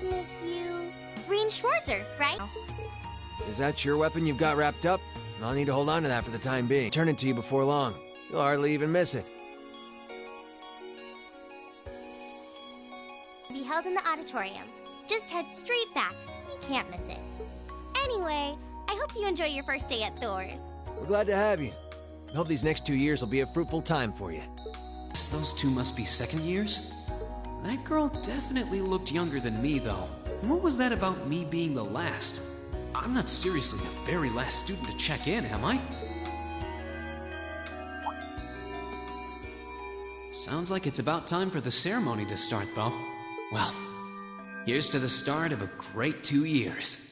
make you Green Schwarzer, right? Is that your weapon you've got wrapped up? I'll need to hold on to that for the time being. Turn it to you before long. You'll hardly even miss it. Be held in the auditorium. Just head straight back. You can't miss it. Anyway, I hope you enjoy your first day at Thor's. We're glad to have you. I hope these next 2 years will be a fruitful time for you. Those two must be second years? That girl definitely looked younger than me, though. And what was that about me being the last? I'm not seriously the very last student to check in, am I? Sounds like it's about time for the ceremony to start, though. Well, here's to the start of a great 2 years.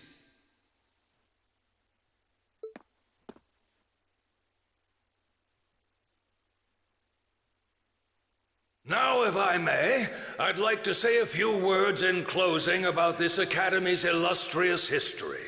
Now, if I may, I'd like to say a few words in closing about this Academy's illustrious history.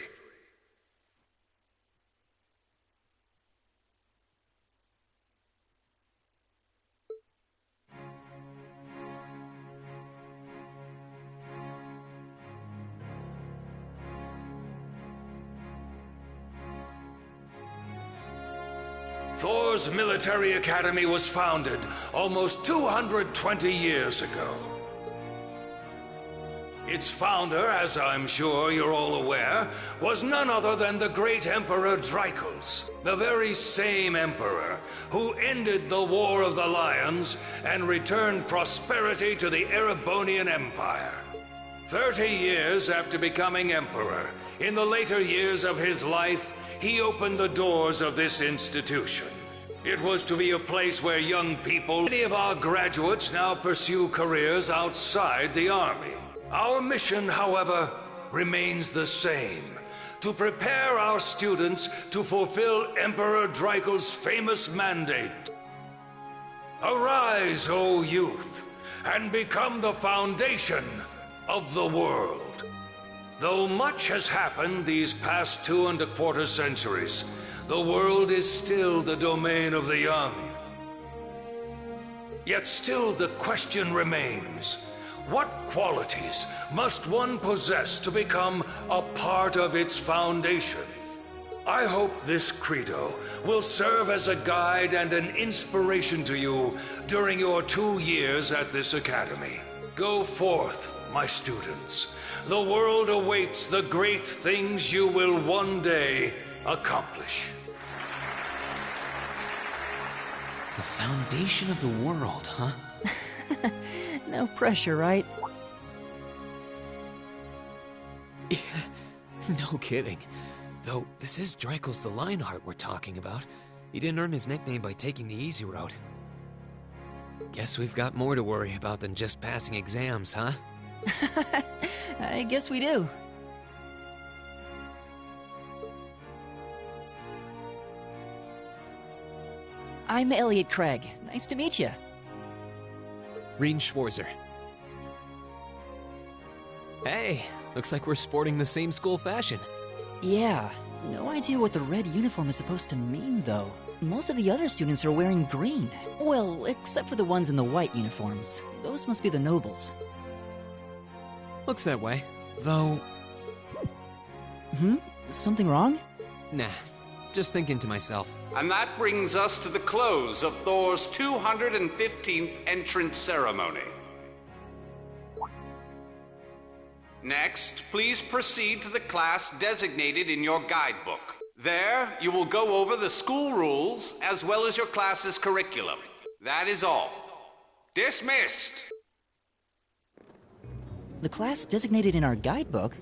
Thor's Military Academy was founded almost 220 years ago. Its founder, as I'm sure you're all aware, was none other than the great Emperor Drykos, the very same emperor who ended the War of the Lions and returned prosperity to the Erebonian Empire. 30 years after becoming emperor, in the later years of his life, he opened the doors of this institution. It was to be a place where young people, many of our graduates now pursue careers outside the army. Our mission, however, remains the same: to prepare our students to fulfill Emperor Drykos' famous mandate. Arise, O youth, and become the foundation of the world. Though much has happened these past 2¼ centuries, the world is still the domain of the young. Yet still the question remains: what qualities must one possess to become a part of its foundation? I hope this credo will serve as a guide and an inspiration to you during your 2 years at this academy. Go forth, my students. The world awaits the great things you will one day accomplish. The foundation of the world, huh? No pressure, right? No kidding. Though, this is Drykos the Lionheart we're talking about. He didn't earn his nickname by taking the easy route. Guess we've got more to worry about than just passing exams, huh? I guess we do. I'm Elliot Craig. Nice to meet you. Green Schwarzer. Hey, looks like we're sporting the same school fashion. Yeah, no idea what the red uniform is supposed to mean, though. Most of the other students are wearing green. Well, except for the ones in the white uniforms. Those must be the nobles. Looks that way, though... Something wrong? Nah, just thinking to myself. And that brings us to the close of Thor's 215th entrance ceremony. Next, please proceed to the class designated in your guidebook. There, you will go over the school rules as well as your class's curriculum. That is all. Dismissed! The class designated in our guidebook?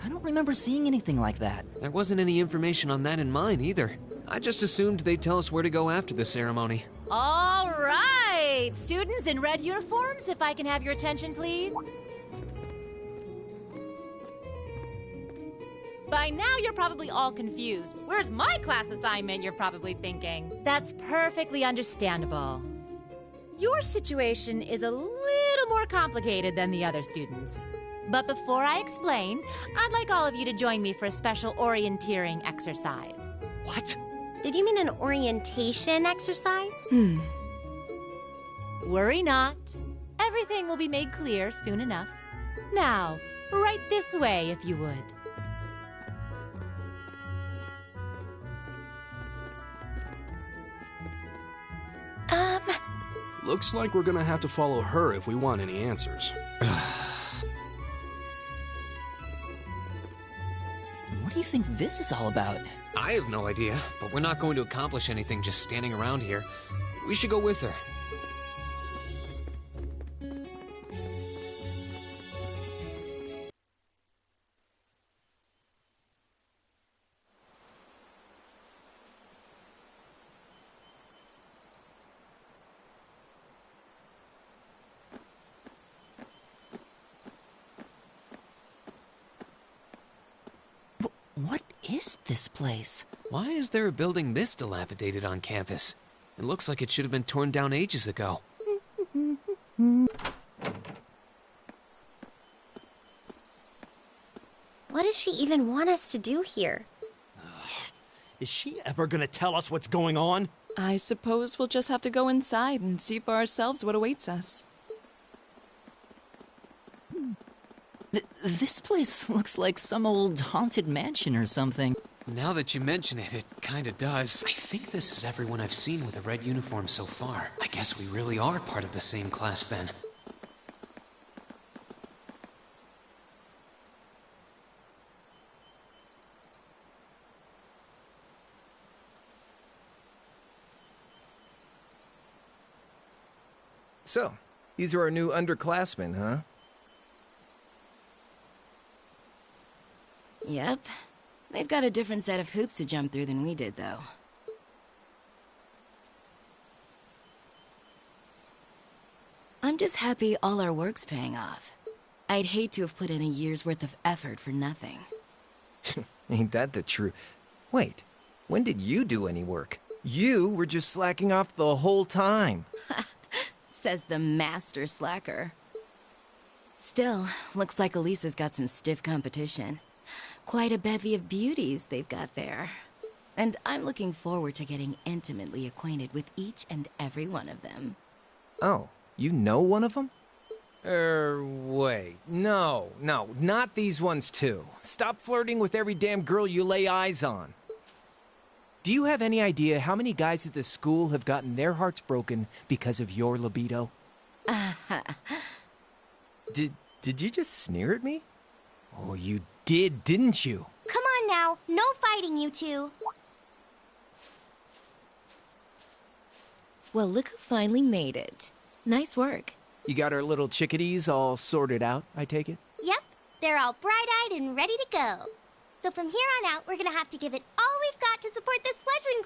I don't remember seeing anything like that. There wasn't any information on that in mine, either. I just assumed they'd tell us where to go after the ceremony. All right! Students in red uniforms, if I can have your attention, please. By now, you're probably all confused. Where's my class assignment, you're probably thinking. That's perfectly understandable. Your situation is a little more complicated than the other students. But before I explain, I'd like all of you to join me for a special orienteering exercise. What? Did you mean an orientation exercise? Worry not. Everything will be made clear soon enough. Now, right this way, if you would. Looks like we're gonna have to follow her if we want any answers. What do you think this is all about? I have no idea, but we're not going to accomplish anything just standing around here. We should go with her. What is this place? Why is there a building this dilapidated on campus? It looks like it should have been torn down ages ago. What does she even want us to do here? Is she ever gonna tell us what's going on? I suppose we'll just have to go inside and see for ourselves what awaits us. This place looks like some old haunted mansion or something. Now that you mention it, it kinda does. I think this is everyone I've seen with a red uniform so far. I guess we really are part of the same class then. So, these are our new underclassmen, huh? Yep. They've got a different set of hoops to jump through than we did, though. I'm just happy all our work's paying off. I'd hate to have put in a year's worth of effort for nothing. Ain't that the truth? Wait, when did you do any work? You were just slacking off the whole time. Says the master slacker. Still, looks like Elisa's got some stiff competition. Quite a bevy of beauties they've got there. And I'm looking forward to getting intimately acquainted with each and every one of them. Oh, you know one of them? Wait. No, not these ones too. Stop flirting with every damn girl you lay eyes on. Do you have any idea how many guys at this school have gotten their hearts broken because of your libido? Did you just sneer at me? Oh, you did, didn't you? Come on now, no fighting, you two. Well, look who finally made it. Nice work. You got our little chickadees all sorted out, I take it? Yep, they're all bright-eyed and ready to go. So from here on out, we're gonna have to give it all we've got to support this fledgling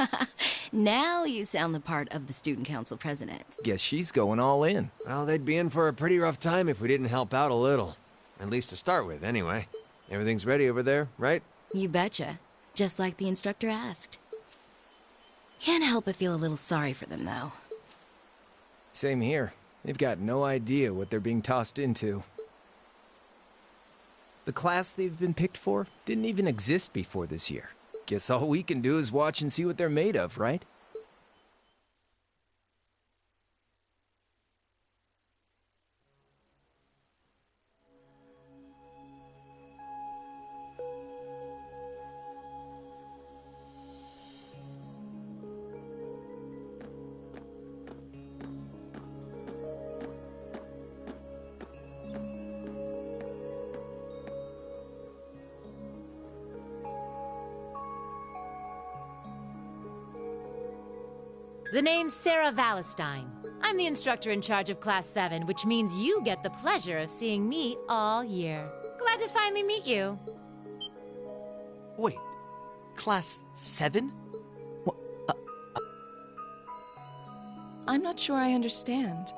class. Now you sound the part of the student council president. Guess she's going all in. Well, they'd be in for a pretty rough time if we didn't help out a little. At least to start with, anyway. Everything's ready over there, right? You betcha. Just like the instructor asked. Can't help but feel a little sorry for them, though. Same here. They've got no idea what they're being tossed into. The class they've been picked for didn't even exist before this year. Guess all we can do is watch and see what they're made of, right? The name's Sarah Valestine. I'm the instructor in charge of Class 7, which means you get the pleasure of seeing me all year. Glad to finally meet you. Wait, Class 7? I'm not sure I understand.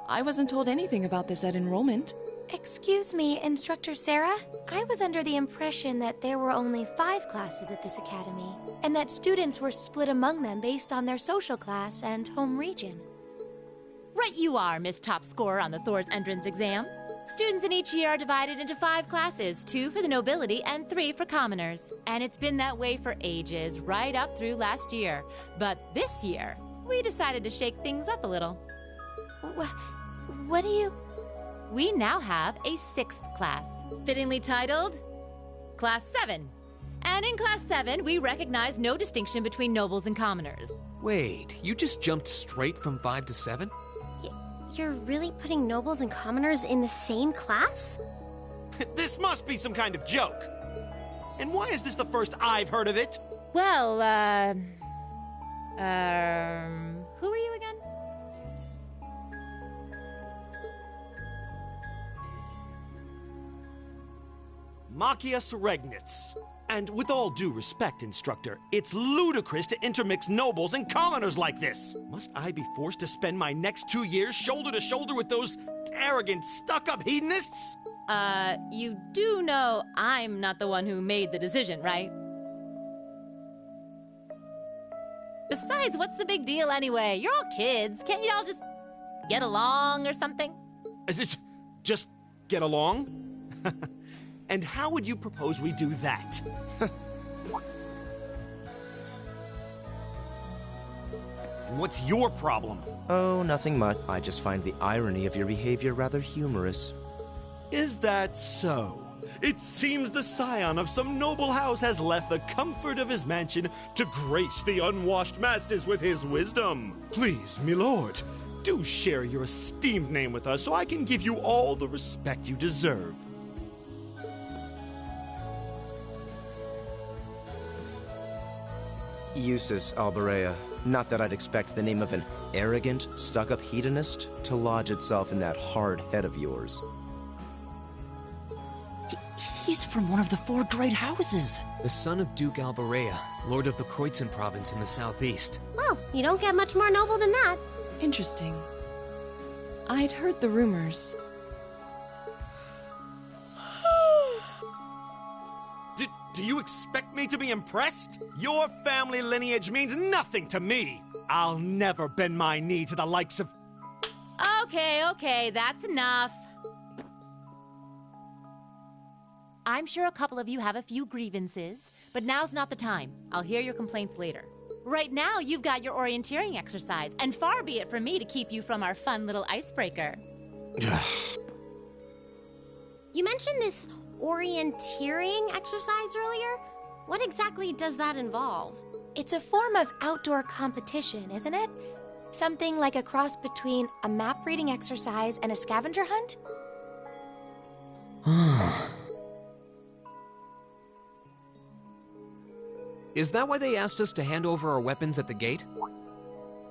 I wasn't told anything about this at enrollment. Excuse me, Instructor Sarah? I was under the impression that there were only 5 classes at this academy, and that students were split among them based on their social class and home region. Right you are, Miss Top Scorer on the Thor's entrance exam. Students in each year are divided into 5 classes, 2 for the nobility and 3 for commoners. And it's been that way for ages, right up through last year. But this year, we decided to shake things up a little. What do you... we now have a 6th class, fittingly titled Class 7. And in Class 7, we recognize no distinction between nobles and commoners. Wait, you just jumped straight from 5 to 7? You're really putting nobles and commoners in the same class? This must be some kind of joke. And why is this the first I've heard of it? Well, who are you again? Machias Regnitz. And with all due respect, Instructor, it's ludicrous to intermix nobles and commoners like this. Must I be forced to spend my next 2 years shoulder to shoulder with those arrogant, stuck-up hedonists? You do know I'm not the one who made the decision, right? Besides, what's the big deal anyway? You're all kids. Can't you all just get along or something? Just get along? And how would you propose we do that? What's your problem? Oh, nothing much. I just find the irony of your behavior rather humorous. Is that so? It seems the scion of some noble house has left the comfort of his mansion to grace the unwashed masses with his wisdom. Please, milord, do share your esteemed name with us so I can give you all the respect you deserve. Eustace Alberea. Not that I'd expect the name of an arrogant, stuck-up hedonist to lodge itself in that hard head of yours. He's from one of the 4 great houses. The son of Duke Alberea, lord of the Kreutzen province in the southeast. Well, you don't get much more noble than that. Interesting. I'd heard the rumors. Do you expect me to be impressed? Your family lineage means nothing to me. I'll never bend my knee to the likes of... Okay, that's enough. I'm sure a couple of you have a few grievances, but now's not the time. I'll hear your complaints later. Right now, you've got your orienteering exercise, and far be it from me to keep you from our fun little icebreaker. You mentioned this orienteering exercise earlier? What exactly does that involve? It's a form of outdoor competition, isn't it? Something like a cross between a map-reading exercise and a scavenger hunt? Is that why they asked us to hand over our weapons at the gate?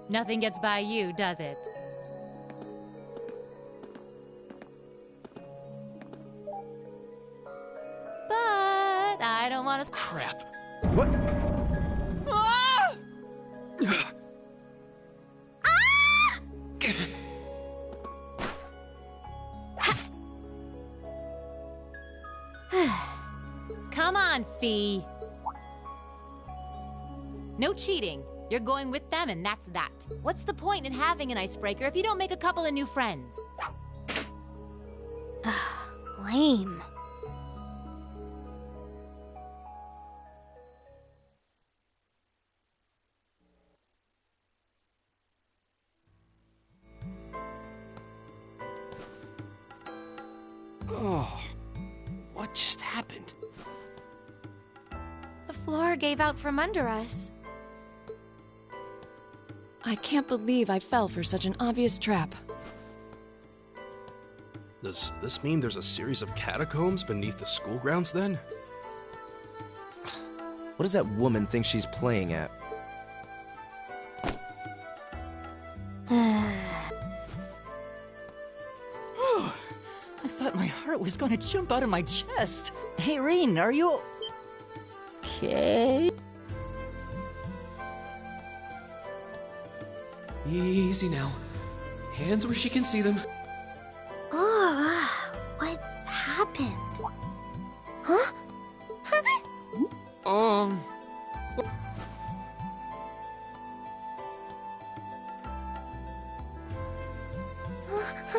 Nothing gets by you, does it? But I don't want to... Crap. What? Ah! Come on, Fee. No cheating. You're going with them, and that's that. What's the point in having an icebreaker if you don't make a couple of new friends? Lame. Oh, what just happened? The floor gave out from under us. I can't believe I fell for such an obvious trap. Does this mean there's a series of catacombs beneath the school grounds then? What does that woman think she's playing at? I thought my heart was gonna jump out of my chest. Hey, Reen, are you... okay? Easy now. Hands where she can see them. What happened? Huh?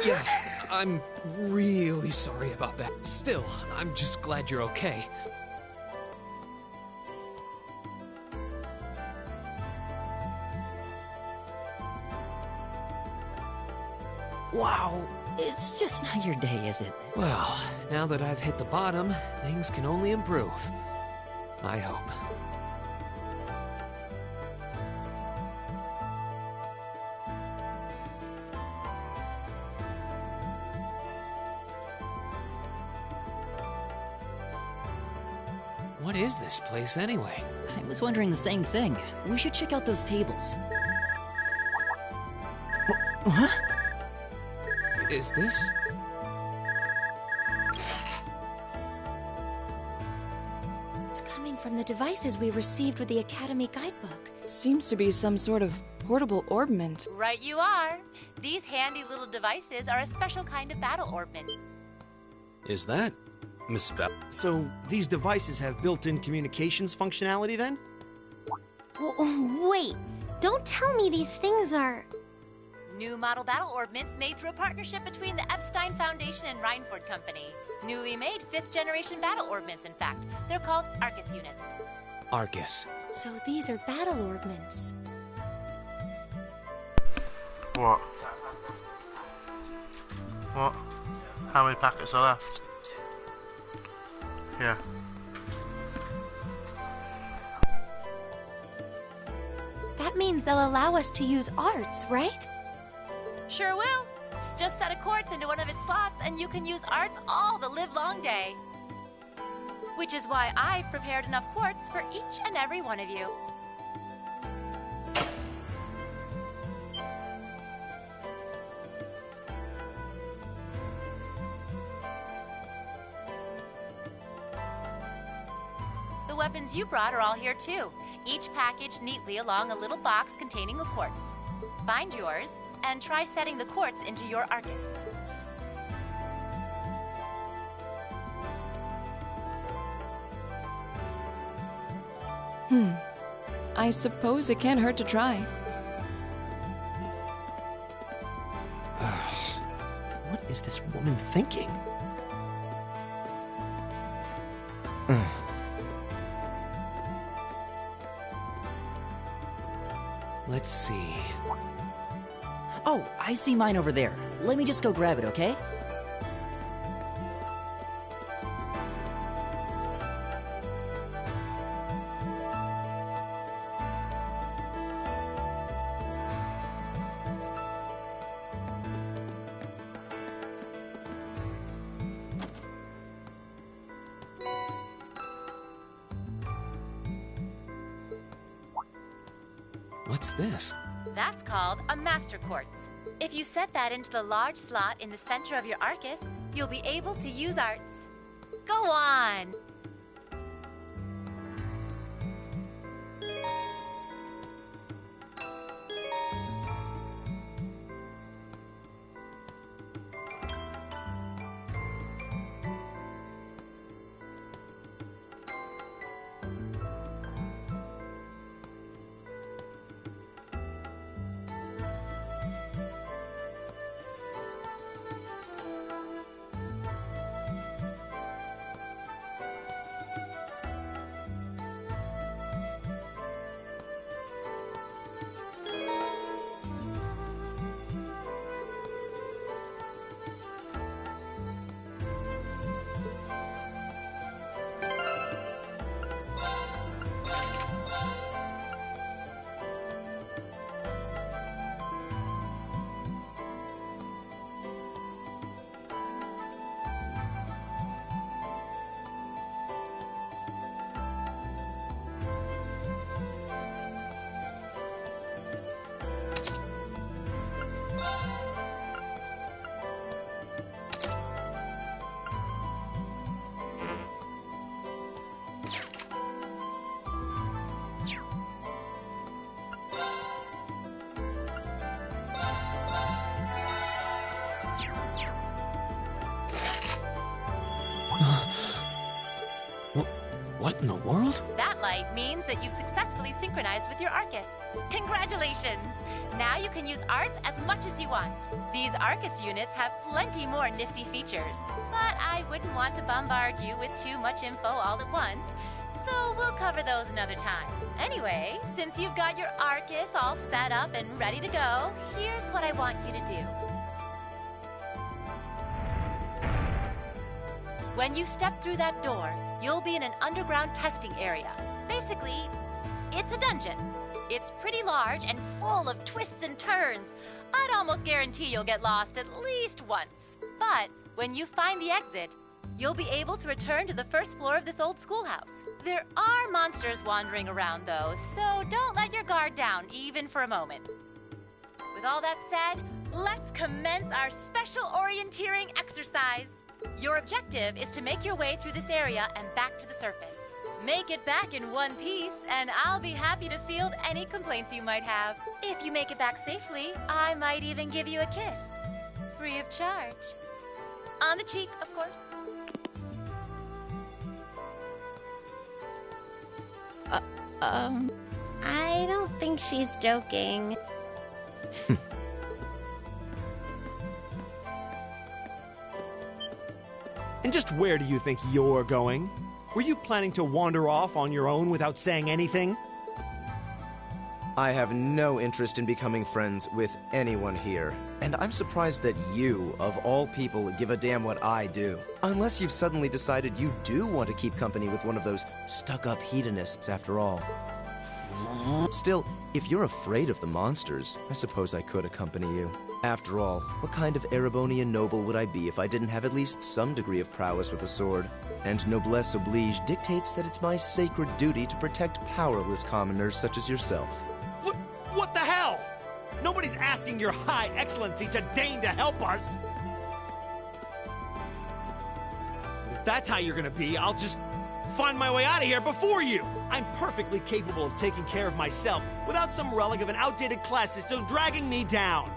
Yeah, I'm really sorry about that. Still, I'm just glad you're okay. Wow, It's just not your day, is it? Well, now that I've hit the bottom, things can only improve. I hope. What is this place anyway? I was wondering the same thing. We should check out those tables. What? Is this? It's coming from the devices we received with the Academy guidebook. Seems to be some sort of portable orbment. Right you are. These handy little devices are a special kind of battle orbment. Is that Miss Val? So, these devices have built-in communications functionality then? Wait, don't tell me these things are... New model battle orbments made through a partnership between the Epstein Foundation and Reinford Company. Newly made 5th generation battle orbments, in fact. They're called Arcus units. Arcus. So these are battle orbments. What? What? How many packets are left? Yeah. That means they'll allow us to use arts, right? Sure will. Just set a quartz into one of its slots and you can use arts all the live-long day. Which is why I've prepared enough quartz for each and every one of you. The weapons you brought are all here too, each packaged neatly along a little box containing a quartz. Find yours, and try setting the quartz into your Arcus. I suppose it can't hurt to try. What is this woman thinking? Let's see. Oh, I see mine over there. Let me just go grab it, okay? What's this? That's called a master quartz. If you set that into the large slot in the center of your Arcus, you'll be able to use arts. Go on! What in the world? That light means that you've successfully synchronized with your Arcus. Congratulations! Now you can use arts as much as you want. These Arcus units have plenty more nifty features, but I wouldn't want to bombard you with too much info all at once, so we'll cover those another time. Anyway, since you've got your Arcus all set up and ready to go, here's what I want you to do. When you step through that door, you'll be in an underground testing area. Basically, it's a dungeon. It's pretty large and full of twists and turns. I'd almost guarantee you'll get lost at least once. But when you find the exit, you'll be able to return to the first floor of this old schoolhouse. There are monsters wandering around, though, so don't let your guard down, even for a moment. With all that said, let's commence our special orienteering exercise. Your objective is to make your way through this area and back to the surface. Make it back in one piece, and I'll be happy to field any complaints you might have. If you make it back safely, I might even give you a kiss. Free of charge. On the cheek, of course. I don't think she's joking. And just where do you think you're going? Were you planning to wander off on your own without saying anything? I have no interest in becoming friends with anyone here. And I'm surprised that you, of all people, give a damn what I do. Unless you've suddenly decided you do want to keep company with one of those stuck-up hedonists after all. Still, if you're afraid of the monsters, I suppose I could accompany you. After all, what kind of Erebonian noble would I be if I didn't have at least some degree of prowess with a sword? And noblesse oblige dictates that it's my sacred duty to protect powerless commoners such as yourself. What the hell? Nobody's asking your high excellency to deign to help us! If that's how you're gonna be, I'll just find my way out of here before you! I'm perfectly capable of taking care of myself without some relic of an outdated class system dragging me down!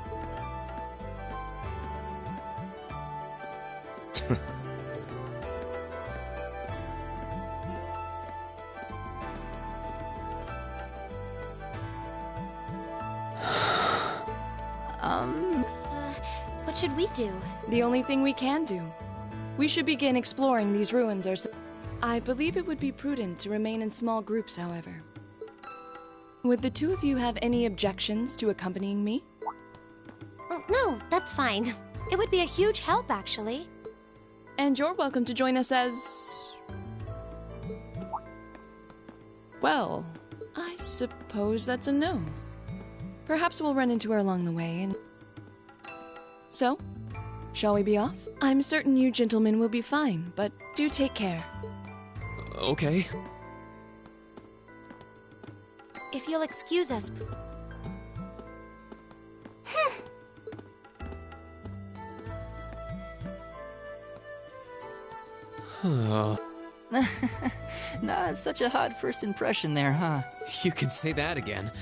What should we do? The only thing we can do. We should begin exploring these ruins ourselves. I believe it would be prudent to remain in small groups, however. Would the two of you have any objections to accompanying me? Oh, no, that's fine. It would be a huge help, actually. And you're welcome to join us as... well, I suppose that's a no. Perhaps we'll run into her along the way and... So, shall we be off? I'm certain you gentlemen will be fine, but do take care. Okay. If you'll excuse us... Not such a hot first impression there, huh? You can say that again.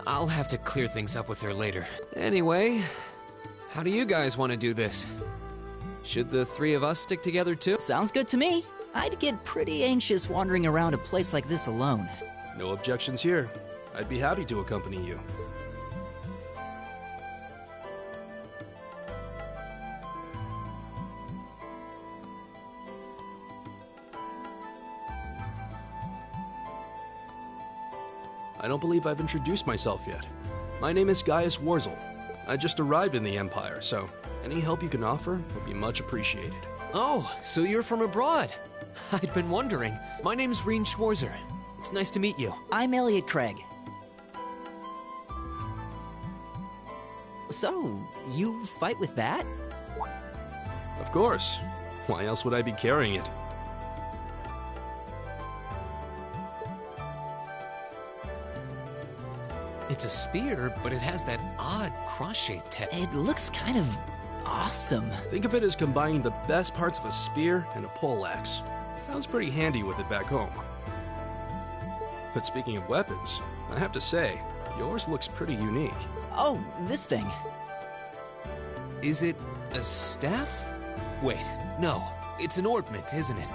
I'll have to clear things up with her later. Anyway, how do you guys want to do this? Should the three of us stick together too? Sounds good to me. I'd get pretty anxious wandering around a place like this alone. No objections here. I'd be happy to accompany you. I don't believe I've introduced myself yet. My name is Gaius Warzel. I just arrived in the Empire, so any help you can offer would be much appreciated. Oh, so you're from abroad. I'd been wondering. My name's Reen Schwarzer. It's nice to meet you. I'm Elliot Craig. So, you fight with that? Of course. Why else would I be carrying it? It's a spear, but it has that odd cross-shaped tip. It looks kind of awesome. Think of it as combining the best parts of a spear and a poleaxe. I was pretty handy with it back home. But speaking of weapons, I have to say, yours looks pretty unique. Oh, this thing. Is it a staff? Wait, no. It's an ornament, isn't it?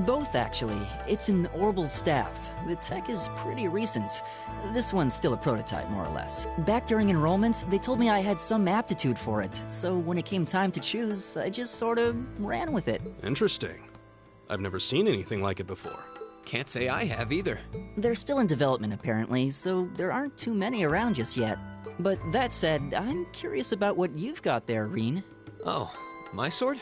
Both, actually. It's an orbal staff. The tech is pretty recent. This one's still a prototype, more or less. Back during enrollment, they told me I had some aptitude for it, so when it came time to choose, I just sort of ran with it. Interesting. I've never seen anything like it before. Can't say I have either. They're still in development, apparently, so there aren't too many around just yet. But that said, I'm curious about what you've got there, Reen. Oh, my sword?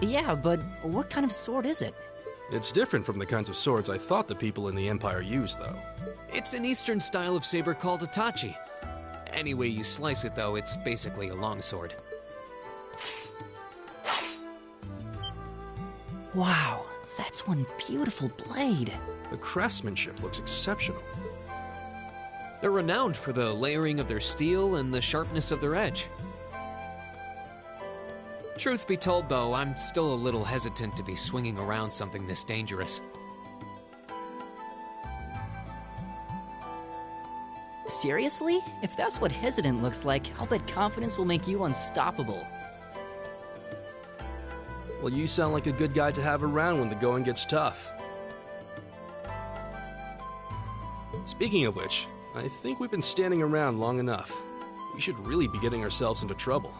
Yeah, but what kind of sword is it? It's different from the kinds of swords I thought the people in the Empire used, though. It's an Eastern style of saber called a tachi. Any way you slice it, though, it's basically a longsword. Wow, that's one beautiful blade. The craftsmanship looks exceptional. They're renowned for the layering of their steel and the sharpness of their edge. Truth be told, though, I'm still a little hesitant to be swinging around something this dangerous. Seriously? If that's what hesitant looks like, I'll bet confidence will make you unstoppable. Well, you sound like a good guy to have around when the going gets tough. Speaking of which, I think we've been standing around long enough. We should really be getting ourselves into trouble.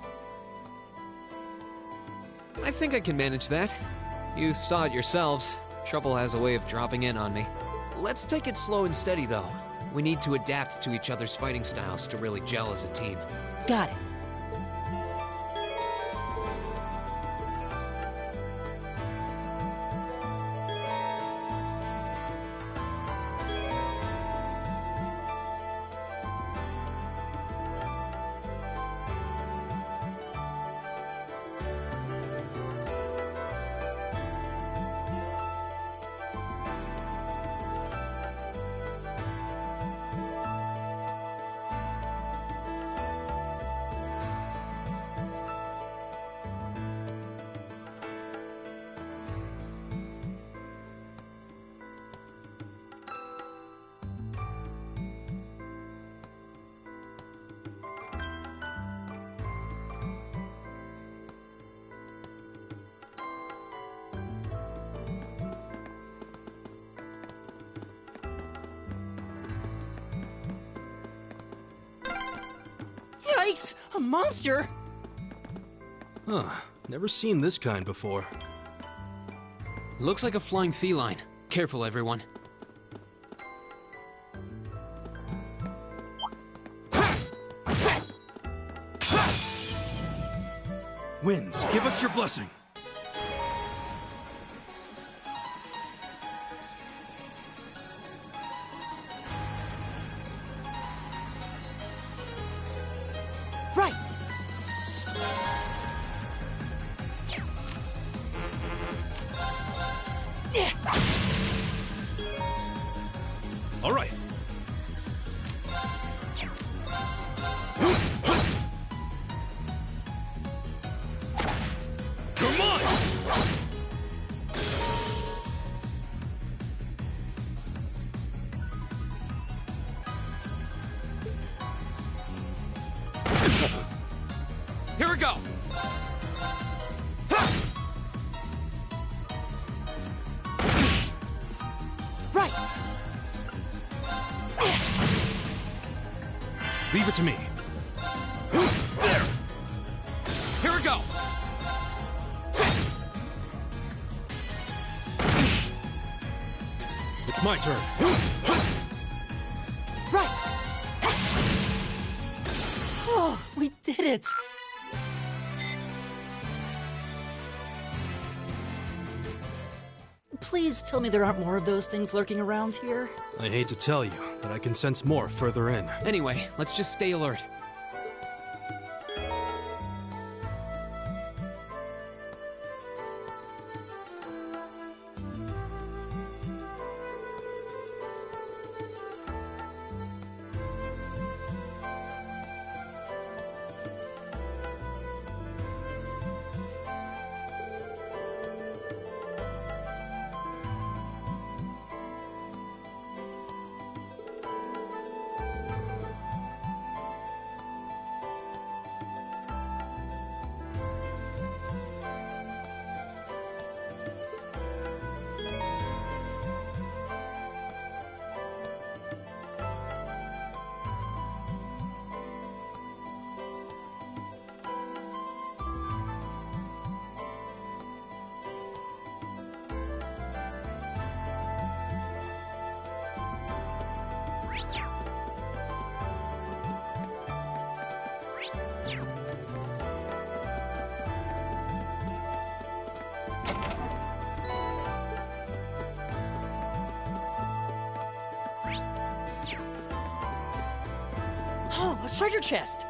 I think I can manage that. You saw it yourselves. Trouble has a way of dropping in on me. Let's take it slow and steady, though. We need to adapt to each other's fighting styles to really gel as a team. Got it. Yikes! A monster? Huh. Never seen this kind before. Looks like a flying feline. Careful, everyone. Winds, give us your blessing. Right! All right. Come on! Here we go! Right! Leave it to me. There! Here we go! It's my turn. Right! Oh, we did it! Please tell me there aren't more of those things lurking around here. I hate to tell you, but I can sense more further in. Anyway, let's just stay alert. treasure chest!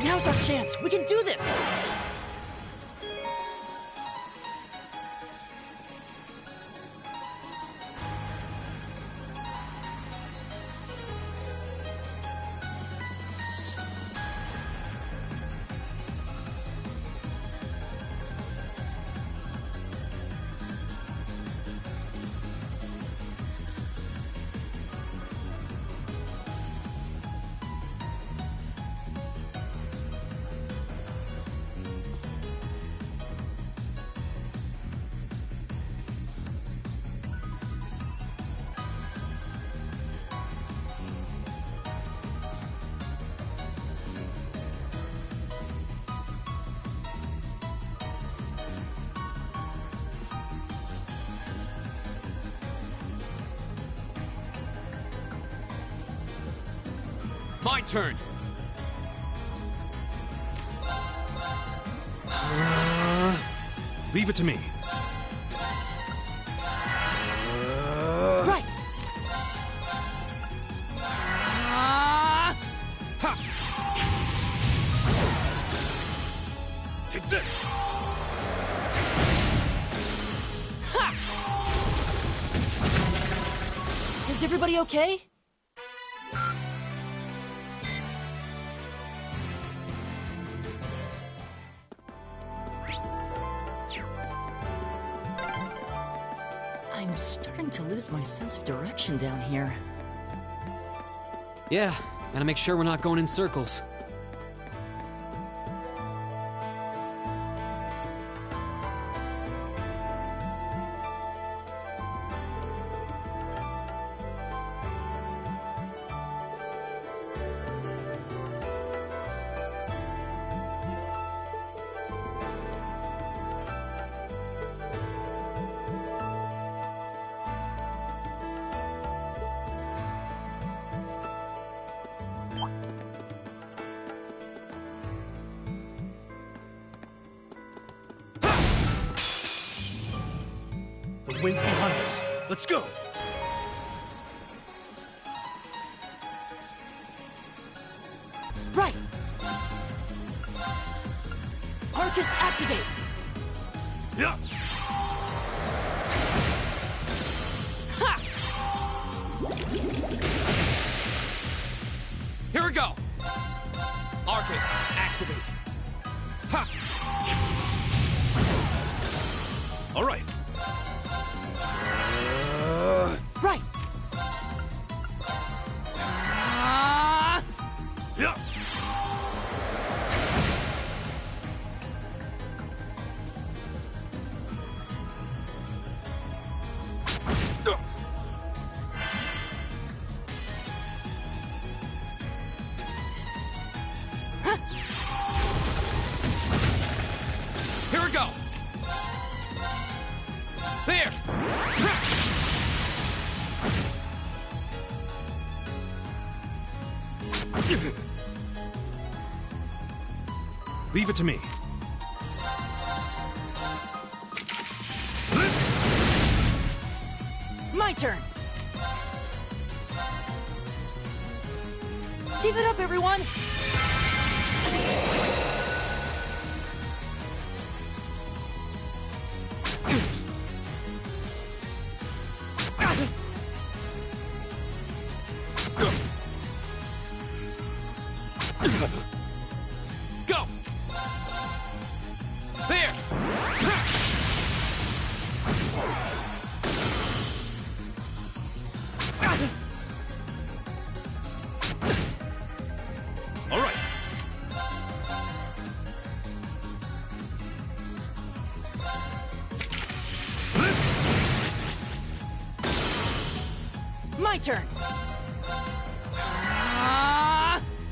Now's our chance! We can do this! My turn. Leave it to me. Right! Ha! Take this! Ha! Is everybody okay? I'm starting to lose my sense of direction down here. Yeah, gotta make sure we're not going in circles. The wind's behind us. Let's go! Right! Arcus, activate! Yeah! Ha! Here we go! Arcus, activate! Ha! All right. Right! Yeah! There! Leave it to me. My turn! Give it up, everyone! Go! There! All right. My turn!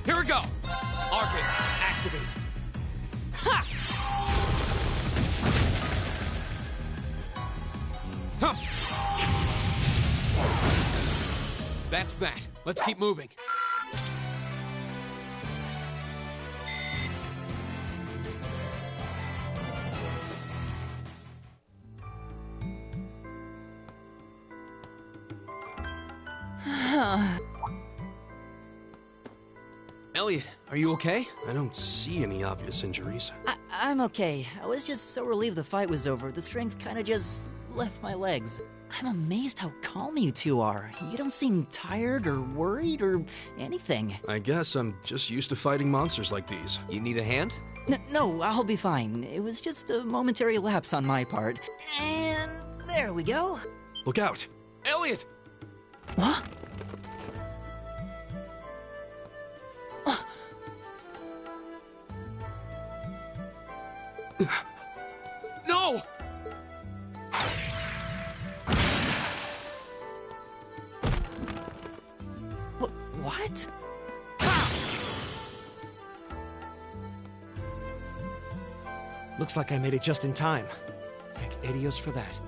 Here we go! Arcus, activate. Ha! Huh. That's that. Let's keep moving. Elliot, are you okay? I don't see any obvious injuries. I'm okay. I was just so relieved the fight was over. The strength kind of just left my legs. I'm amazed how calm you two are. You don't seem tired or worried or anything. I guess I'm just used to fighting monsters like these. You need a hand? No, I'll be fine. It was just a momentary lapse on my part. And there we go. Look out! Elliot! What? No! What? Looks like I made it just in time. Thank Adios for that.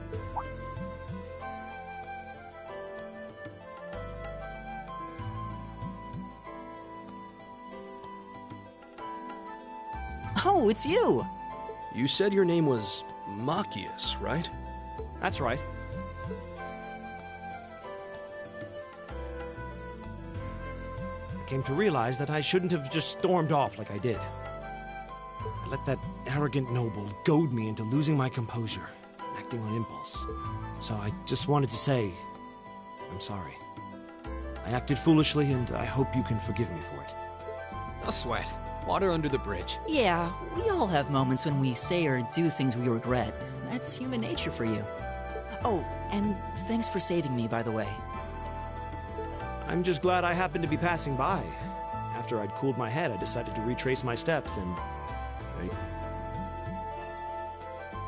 Oh, it's you! You said your name was Machias, right? That's right. I came to realize that I shouldn't have just stormed off like I did. I let that arrogant noble goad me into losing my composure, acting on impulse. So I just wanted to say, I'm sorry. I acted foolishly, and I hope you can forgive me for it. No sweat. Water under the bridge. Yeah, we all have moments when we say or do things we regret. That's human nature for you. Oh, and thanks for saving me, by the way. I'm just glad I happened to be passing by. After I'd cooled my head, I decided to retrace my steps and...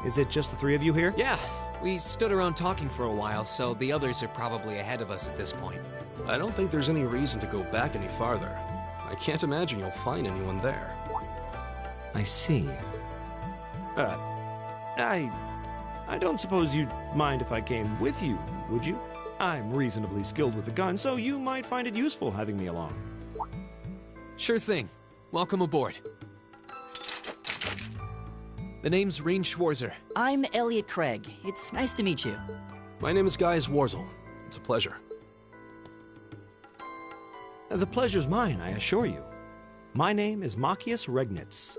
Is it just the three of you here? Yeah, we stood around talking for a while, so the others are probably ahead of us at this point. I don't think there's any reason to go back any farther. I can't imagine you'll find anyone there. I see. I don't suppose you'd mind if I came with you, would you? I'm reasonably skilled with a gun, so you might find it useful having me along. Sure thing. Welcome aboard. The name's Reen Schwarzer. I'm Elliot Craig. It's nice to meet you. My name is Gaius Warzel. It's a pleasure. The pleasure's mine, I assure you. My name is Machias Regnitz.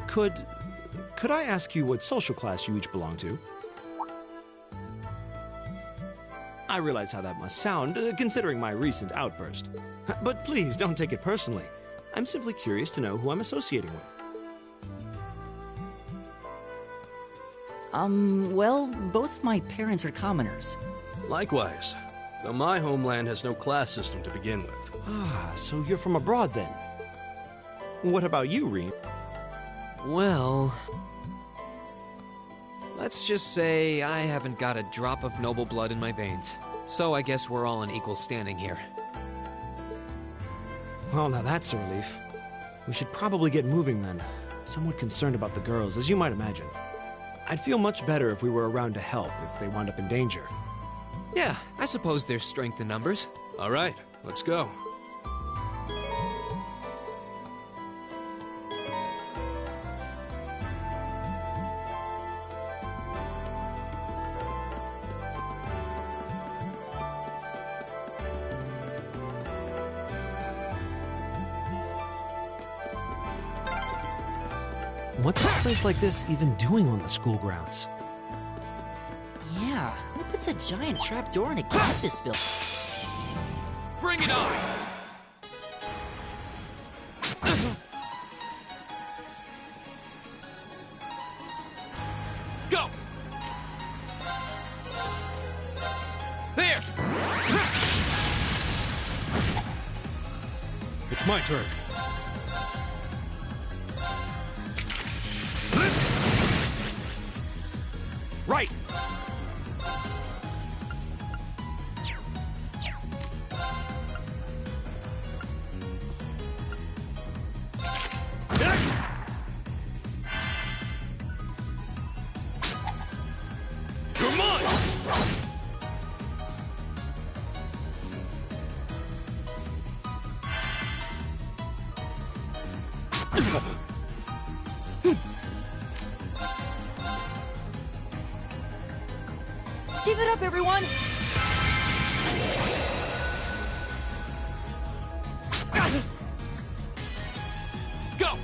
Could I ask you what social class you each belong to? I realize how that must sound, considering my recent outburst. But please, don't take it personally. I'm simply curious to know who I'm associating with. Well, both my parents are commoners. Likewise, though my homeland has no class system to begin with. Ah, so you're from abroad then? What about you, Reen? Well... let's just say I haven't got a drop of noble blood in my veins. So I guess we're all in equal standing here. Well, now that's a relief. We should probably get moving then. Somewhat concerned about the girls, as you might imagine. I'd feel much better if we were around to help if they wound up in danger. Yeah, I suppose there's strength in numbers. All right, let's go. What's a place like this even doing on the school grounds? Yeah, who puts a giant trapdoor in a campus building? Bring it on! Go! There! It's my turn. Right! Come on! Give it up, everyone! Go!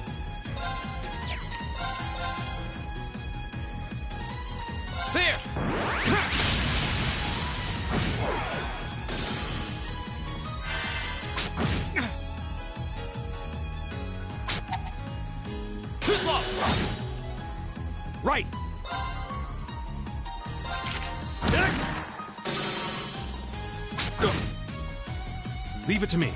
There! Too slow! Right! Leave it to me.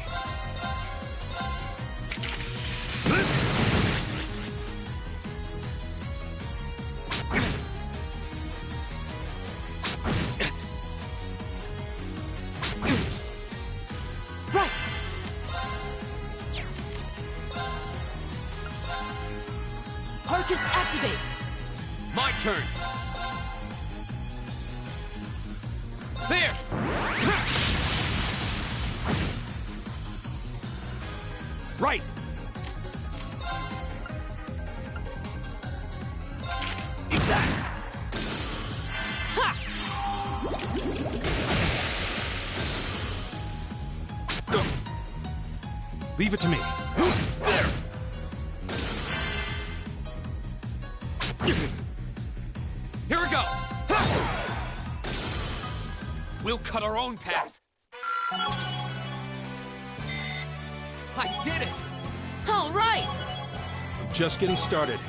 Right! Arcus, activate! My turn! There! Right! Eat that! Ha! Leave it to me. There! Here we go! We'll cut our own path. I did it! All right! Just getting started.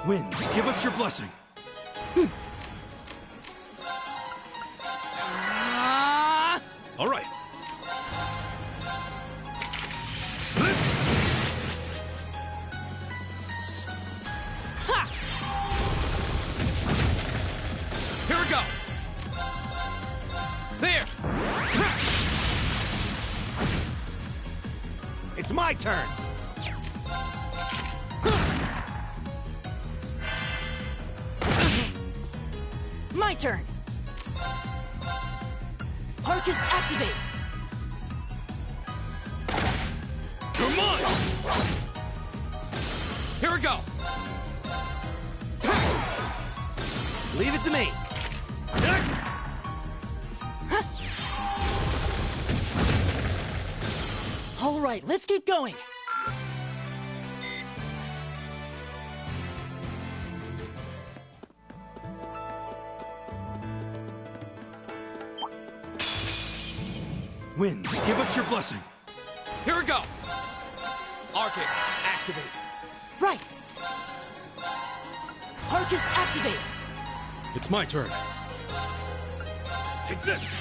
Winds, give us your blessing. All right. Ha! Here we go! There! It's my turn. My turn! Arcus, activate! Come on! Here we go! Leave it to me. All right, let's keep going! Winds, give us your blessing. Here we go! Arcus, activate! Right! Arcus, activate! It's my turn. Take this!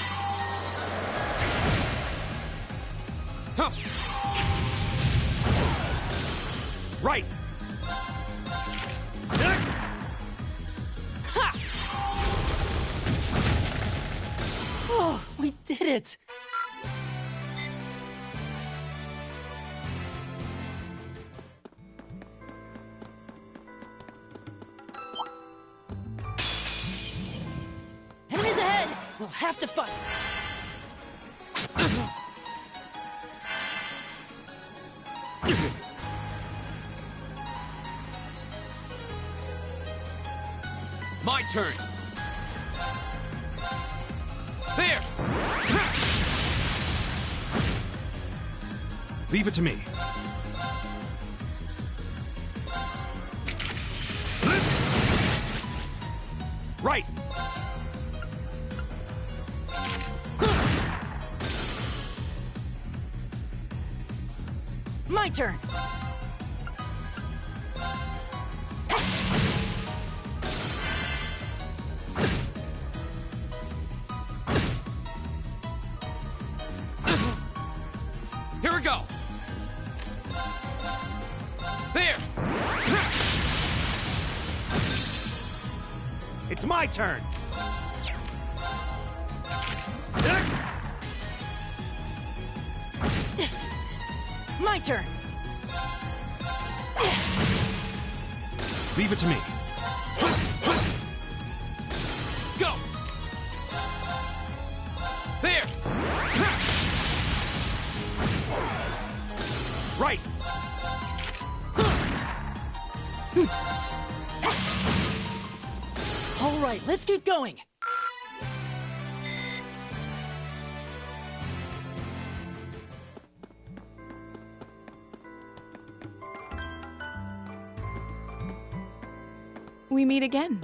Right! Oh, we did it! Enemies ahead! We'll have to fight! My turn! There! Leave it to me. Right! My turn! Here we go! There! It's my turn! My turn! Leave it to me. Go! There! Right! All right, let's keep going! We meet again.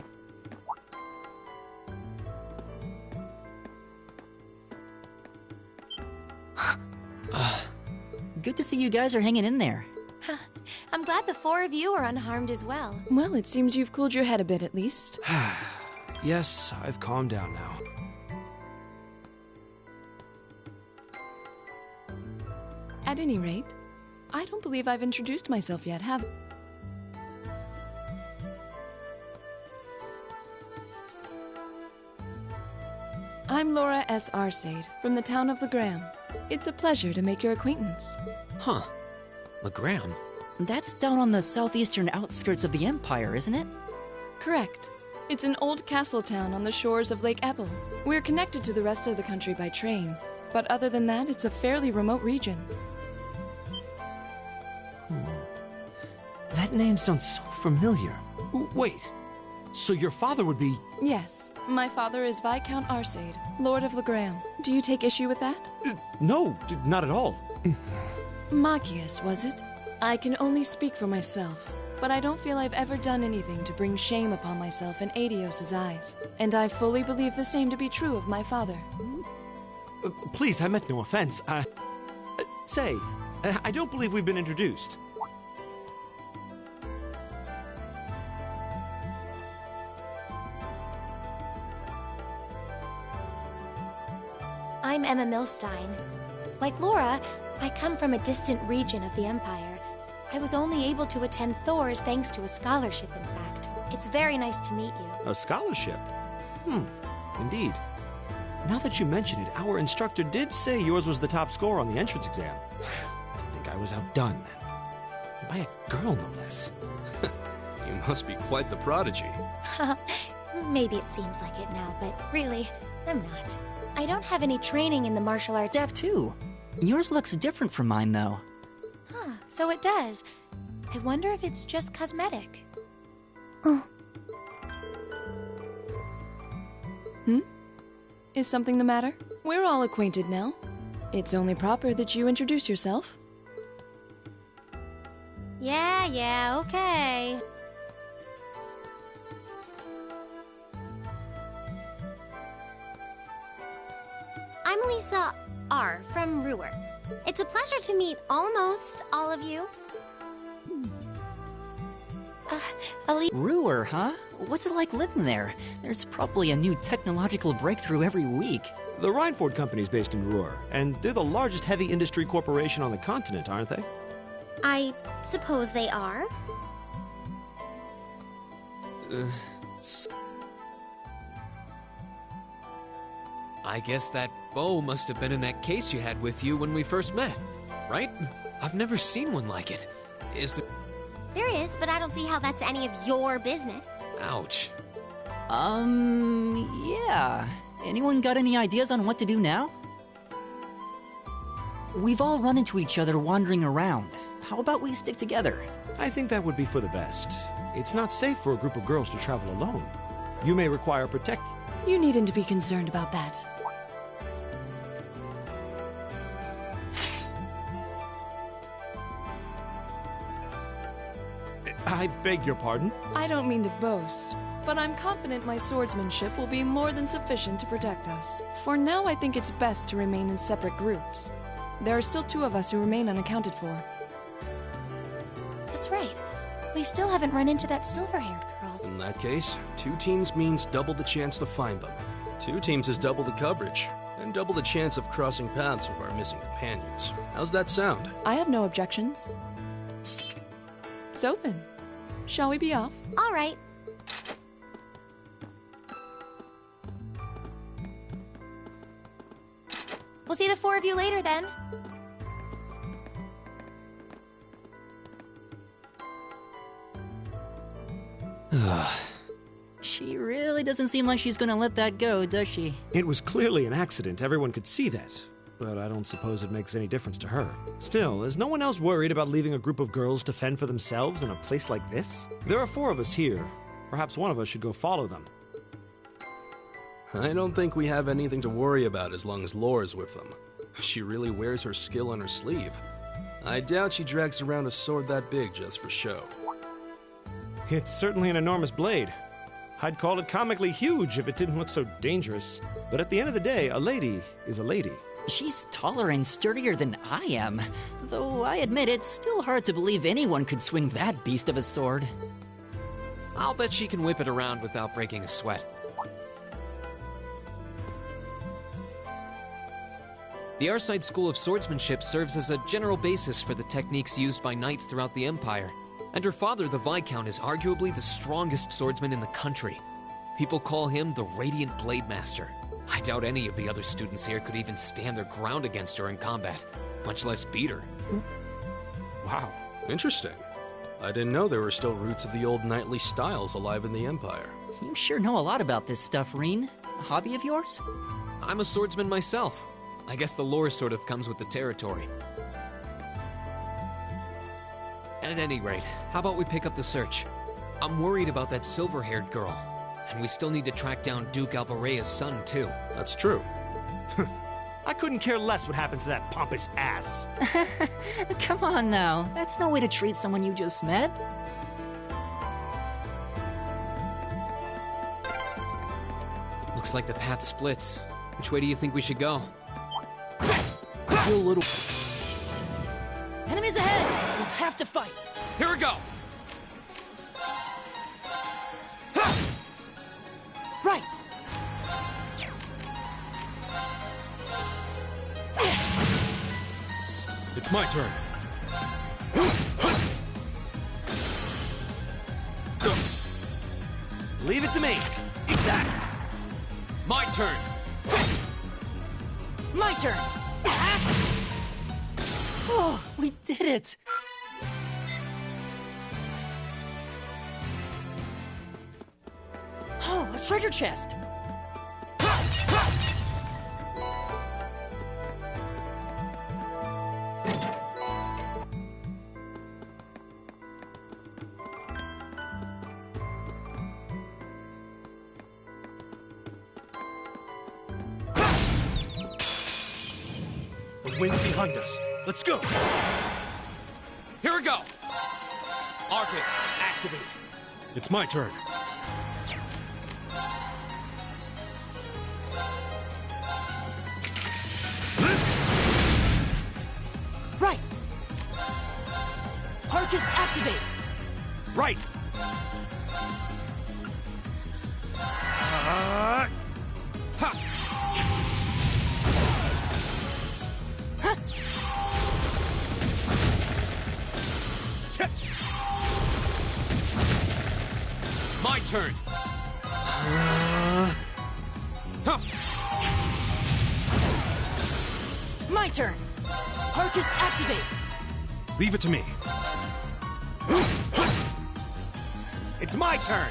Good to see you guys are hanging in there. I'm glad the four of you are unharmed as well. Well, it seems you've cooled your head a bit at least. Yes, I've calmed down now. At any rate, I don't believe I've introduced myself yet, have I? I'm Laura S. Arcade, from the town of Legram. It's a pleasure to make your acquaintance. Huh. Legram? That's down on the southeastern outskirts of the Empire, isn't it? Correct. It's an old castle town on the shores of Lake Ebble. We're connected to the rest of the country by train, but other than that, it's a fairly remote region. That name sounds so familiar. Wait, so your father would be... Yes, my father is Viscount Arcade, Lord of Legram. Do you take issue with that? No, not at all. Machias, was it? I can only speak for myself, but I don't feel I've ever done anything to bring shame upon myself in Adios's eyes. And I fully believe the same to be true of my father. Please, I meant no offense. Say, I don't believe we've been introduced. I'm Emma Milstein. Like Laura, I come from a distant region of the Empire. I was only able to attend Thor's thanks to a scholarship, in fact. It's very nice to meet you. A scholarship? Indeed. Now that you mention it, our instructor did say yours was the top score on the entrance exam. I think I was outdone. By a girl, no less. You must be quite the prodigy. Maybe it seems like it now, but really, I'm not. I don't have any training in the martial arts. Dev too. Yours looks different from mine, though. Huh, so it does. I wonder if it's just cosmetic. Is something the matter? We're all acquainted now. It's only proper that you introduce yourself. Yeah, okay. I'm Lisa R. from Ruhr. It's a pleasure to meet almost all of you. Ruhr, huh? What's it like living there? There's probably a new technological breakthrough every week. The Rhineford Company's based in Ruhr, and they're the largest heavy industry corporation on the continent, aren't they? I suppose they are. I guess that bow must have been in that case you had with you when we first met, right? I've never seen one like it. Is there... There is, but I don't see how that's any of your business. Ouch. Yeah. Anyone got any ideas on what to do now? We've all run into each other wandering around. How about we stick together? I think that would be for the best. It's not safe for a group of girls to travel alone. You may require protection. You needn't to be concerned about that. I beg your pardon? I don't mean to boast, but I'm confident my swordsmanship will be more than sufficient to protect us. For now, I think it's best to remain in separate groups. There are still 2 of us who remain unaccounted for. That's right. We still haven't run into that silver-haired girl. In that case, 2 teams means double the chance to find them. 2 teams is double the coverage, and double the chance of crossing paths with our missing companions. How's that sound? I have no objections. So then, shall we be off? All right. We'll see the 4 of you later then. She really doesn't seem like she's gonna let that go, does she? It was clearly an accident, everyone could see that. But I don't suppose it makes any difference to her. Still, is no one else worried about leaving a group of girls to fend for themselves in a place like this? There are 4 of us here. Perhaps one of us should go follow them. I don't think we have anything to worry about as long as Laura's with them. She really wears her skill on her sleeve. I doubt she drags around a sword that big just for show. It's certainly an enormous blade. I'd call it comically huge if it didn't look so dangerous. But at the end of the day, a lady is a lady. She's taller and sturdier than I am, though I admit it's still hard to believe anyone could swing that beast of a sword. I'll bet she can whip it around without breaking a sweat. The Arside School of Swordsmanship serves as a general basis for the techniques used by knights throughout the Empire, and her father, the Viscount, is arguably the strongest swordsman in the country. People call him the Radiant Blade Master. I doubt any of the other students here could even stand their ground against her in combat, much less beat her. Wow, interesting. I didn't know there were still roots of the old knightly styles alive in the Empire. You sure know a lot about this stuff, Reen. A hobby of yours? I'm a swordsman myself. I guess the lore sort of comes with the territory. At any rate, how about we pick up the search? I'm worried about that silver-haired girl. And we still need to track down Duke Albarea's son, too. That's true. I couldn't care less what happens to that pompous ass. Come on now, that's no way to treat someone you just met. Looks like the path splits. Which way do you think we should go? I feel a little... Enemies ahead! We'll have to fight! Here we go! Right! It's my turn. Leave it to me. Eat that. My turn! My turn! Oh, we did it! Oh, a treasure chest! The wind's behind us. Let's go. Here we go! Arcus, activate. It's my turn. Right! Arcus, activate! Right. My turn. My turn. Arcus activate. Leave it to me. It's my turn.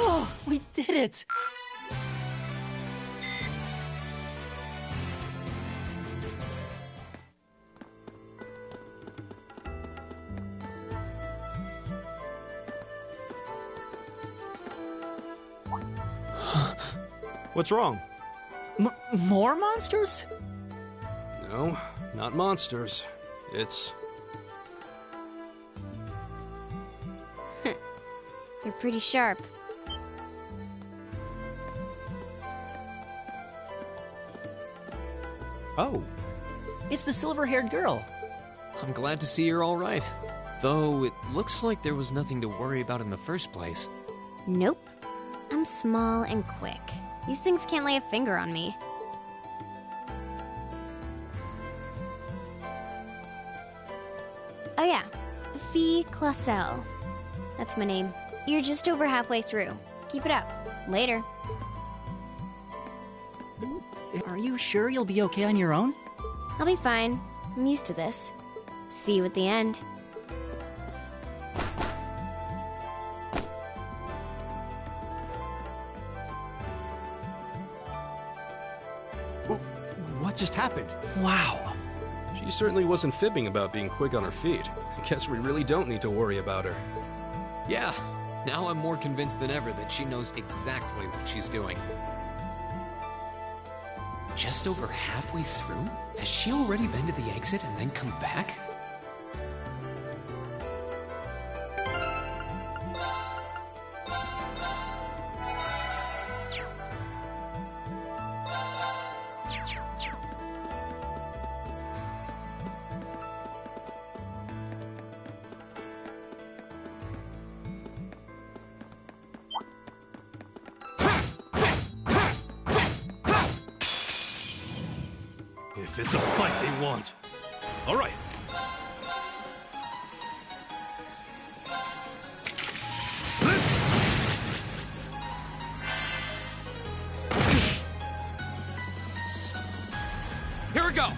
Oh, we did it. What's wrong? More monsters? No, not monsters. It's... You're pretty sharp. Oh. It's the silver-haired girl. I'm glad to see you're all right. Though it looks like there was nothing to worry about in the first place. Nope. I'm small and quick. These things can't lay a finger on me. Oh yeah, Fee Clausel. That's my name. You're just over halfway through. Keep it up. Later. Are you sure you'll be okay on your own? I'll be fine. I'm used to this. See you at the end. What just happened? Wow. She certainly wasn't fibbing about being quick on her feet. Guess we really don't need to worry about her. Yeah, now I'm more convinced than ever that she knows exactly what she's doing. Just over halfway through? Has she already been to the exit and then come back? If it's a fight they want. All right. Here we go!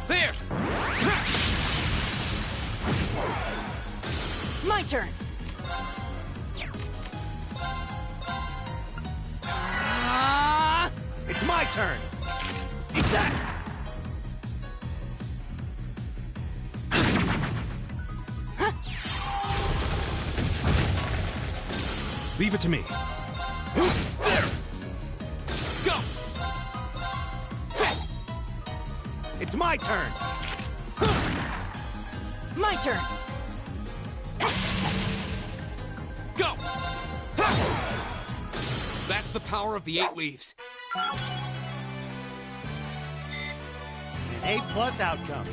There! My turn. It's my turn. Eat that. Leave it to me. There. Go. It's my turn. My turn. Go! That's the power of the 8 leaves. An A+ outcome.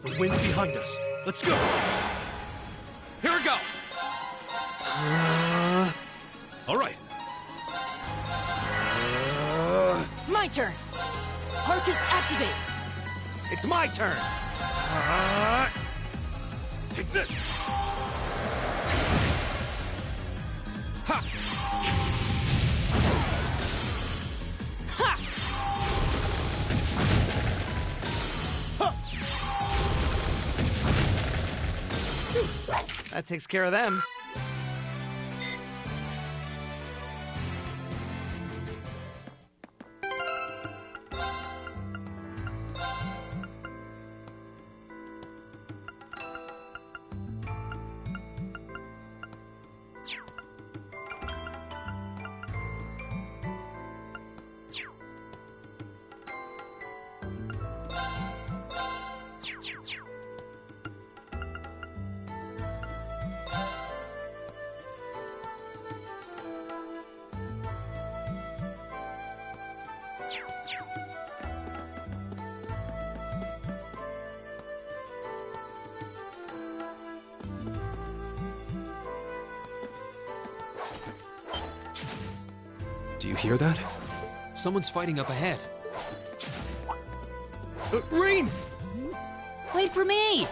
The wind's behind us. Let's go. Here we go! All right. My turn. Arcus activate. It's my turn. Take this. Ha! Ha! That takes care of them. Do you hear that? Someone's fighting up ahead. Reen! Wait for me!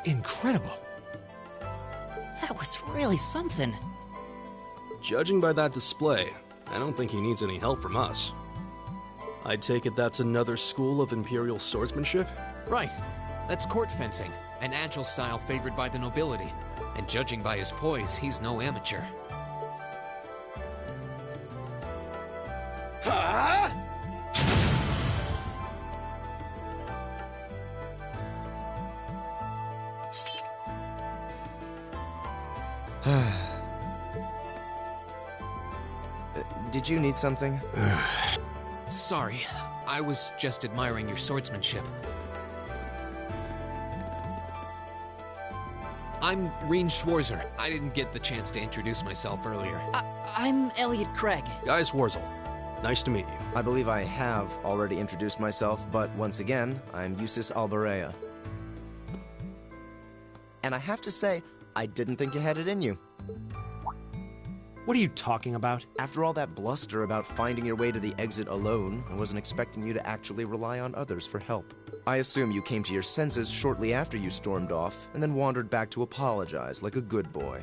Incredible. That was really something. Judging by that display, I don't think he needs any help from us. I take it that's another school of Imperial swordsmanship? Right. That's court fencing, an agile style favored by the nobility. And judging by his poise, he's no amateur. Huh? Did you need something? Sorry, I was just admiring your swordsmanship. I'm Reen Schwarzer. I didn't get the chance to introduce myself earlier. I'm Elliot Craig. Guy Schwarzel. Nice to meet you. I believe I have already introduced myself, but once again, I'm Eustace Alberea. And I have to say, I didn't think you had it in you. What are you talking about? After all that bluster about finding your way to the exit alone, I wasn't expecting you to actually rely on others for help. I assume you came to your senses shortly after you stormed off, and then wandered back to apologize like a good boy.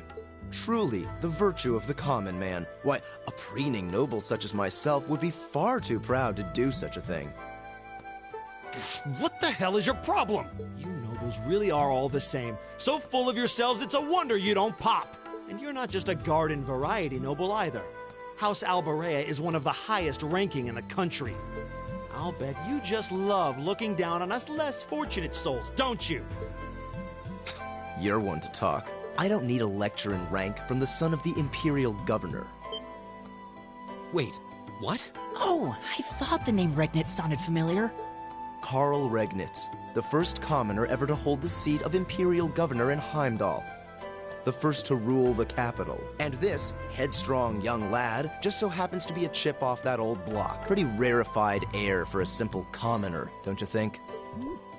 Truly, the virtue of the common man. Why, a preening noble such as myself would be far too proud to do such a thing. What the hell is your problem? You nobles really are all the same. So full of yourselves, it's a wonder you don't pop. And you're not just a garden variety noble either. House Alberea is one of the highest ranking in the country. I'll bet you just love looking down on us less fortunate souls, don't you? You're one to talk. I don't need a lecture in rank from the son of the Imperial Governor. Wait, what? Oh, I thought the name Regnitz sounded familiar. Karl Regnitz, the first commoner ever to hold the seat of Imperial Governor in Heimdall. The first to rule the capital. And this headstrong young lad just so happens to be a chip off that old block. Pretty rarefied air for a simple commoner, don't you think?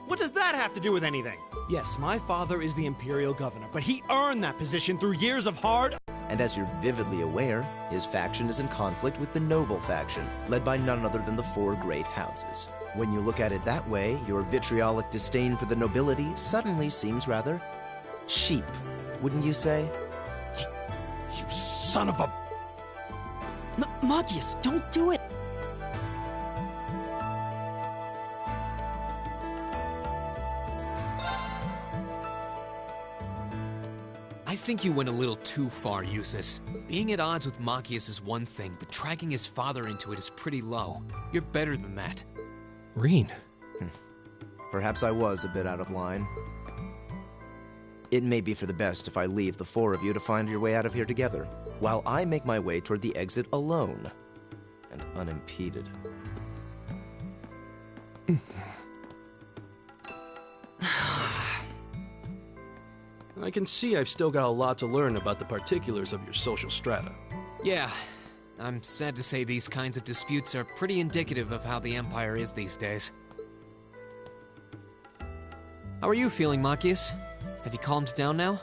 What does that have to do with anything? Yes, my father is the Imperial Governor, but he earned that position through years of hard... And as you're vividly aware, his faction is in conflict with the noble faction, led by none other than the four great houses. When you look at it that way, your vitriolic disdain for the nobility suddenly seems rather cheap. Wouldn't you say? You son of a... Magius, don't do it! I think you went a little too far, Eustace. Being at odds with Machias is one thing, but dragging his father into it is pretty low. You're better than that. Reen. Perhaps I was a bit out of line. It may be for the best if I leave the four of you to find your way out of here together, while I make my way toward the exit alone and unimpeded. I can see I've still got a lot to learn about the particulars of your social strata. Yeah, I'm sad to say these kinds of disputes are pretty indicative of how the Empire is these days. How are you feeling, Machias? Have you calmed down now?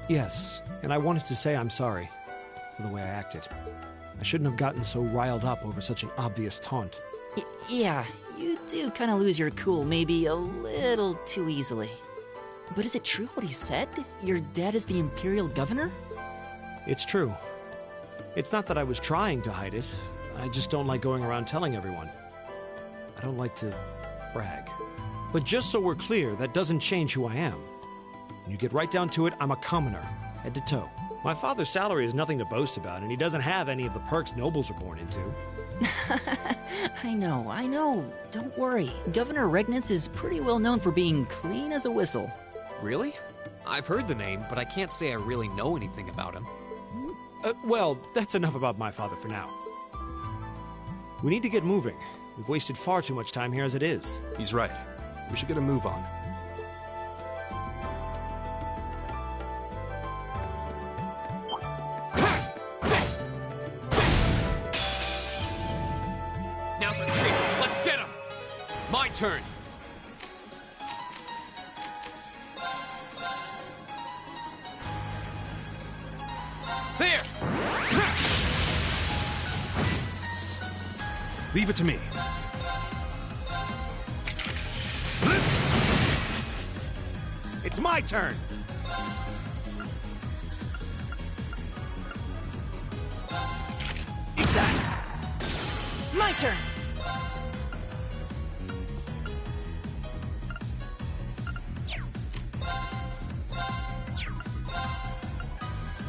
Yes, and I wanted to say I'm sorry for the way I acted. I shouldn't have gotten so riled up over such an obvious taunt. Yeah, you do kind of lose your cool maybe a little too easily. But is it true what he said? Your dad is the Imperial Governor? It's true. It's not that I was trying to hide it. I just don't like going around telling everyone. I don't like to brag. But just so we're clear, that doesn't change who I am. When you get right down to it, I'm a commoner, head to toe. My father's salary is nothing to boast about, and he doesn't have any of the perks nobles are born into. I know. Don't worry. Governor Regnitz is pretty well known for being clean as a whistle. Really? I've heard the name, but I can't say I really know anything about him. Well, that's enough about my father for now. We need to get moving. We've wasted far too much time here as it is. He's right. We should get a move on. Now's our chance. Let's get him! My turn! There! Leave it to me. It's my turn! Eat that! My turn!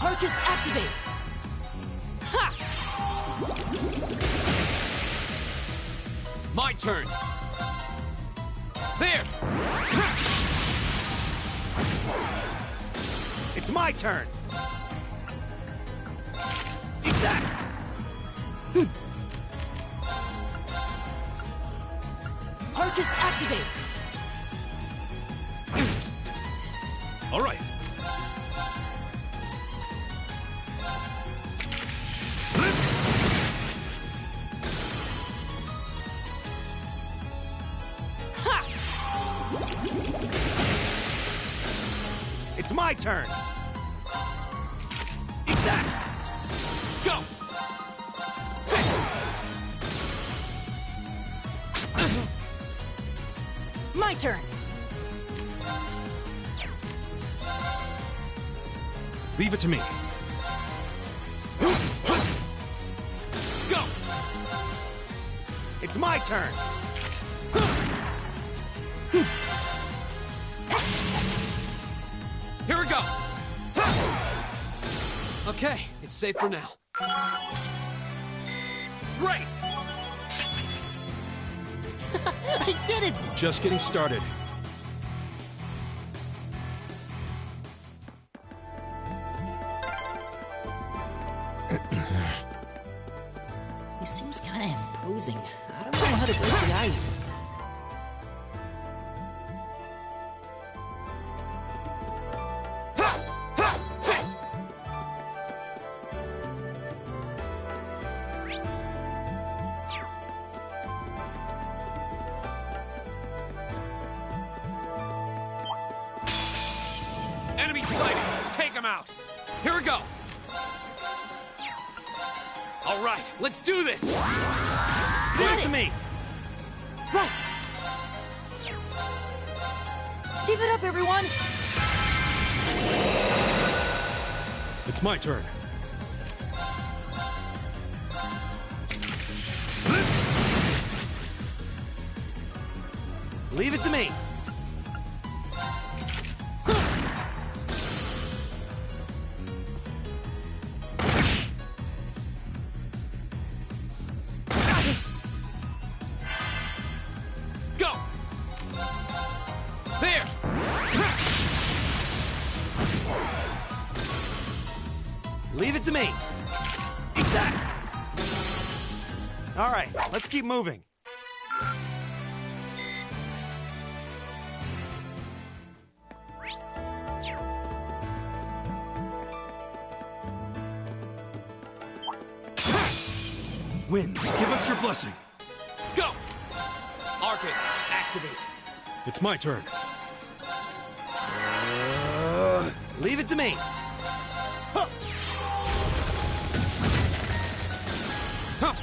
Arcus activate! Ha! My turn! There! It's my turn! Eat that! Arcus activate! All right. It's my turn! Eat that! Go! My turn! Leave it to me. Go! It's my turn! Here we go! Okay, it's safe for now. Great! I did it! Just getting started. He seems kind of imposing. I don't know how to break the ice. Enemy sighted! Take him out! Here we go! All right, let's do this! Leave it to me! Right! Keep it up, everyone! It's my turn. Leave it to me! Go! There! Leave it to me! Eat that! All right, let's keep moving. Winds, give us your blessing. Go! Arcus, activate. It's my turn. Leave it to me! Huh.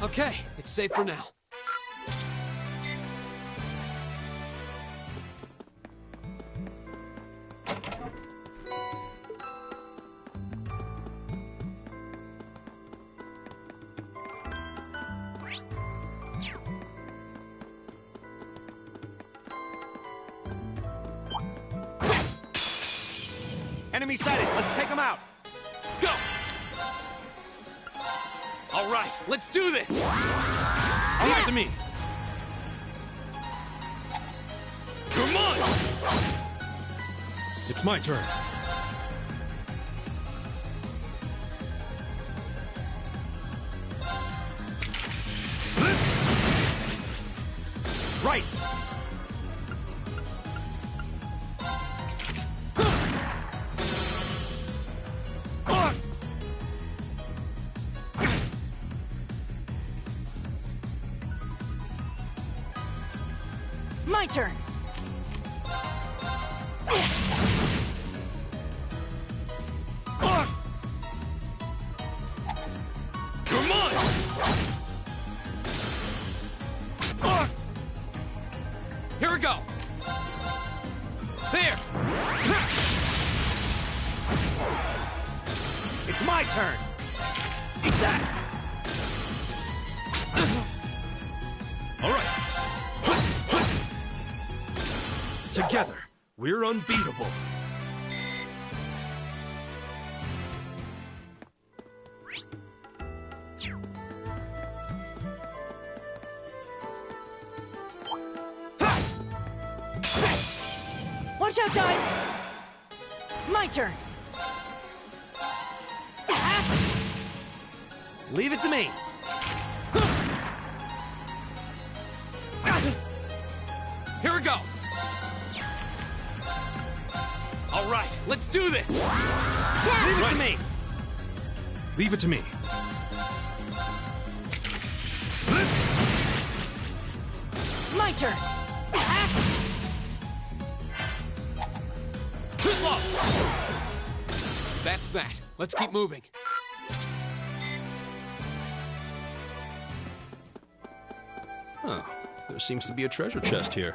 Okay, it's safe for now. Enemy sighted! Let's take them out! Go! All right, let's do this! All right to me! Come on! It's my turn. Right! My turn! You're mine! Here we go! There! It's my turn! Eat that! All right. Together, we're unbeatable. Watch out, guys! My turn! Leave it to me! Here we go! All right, let's do this! Leave it to me! Leave it to me. My turn! Too slow! That's that. Let's keep moving. Huh. There seems to be a treasure chest here.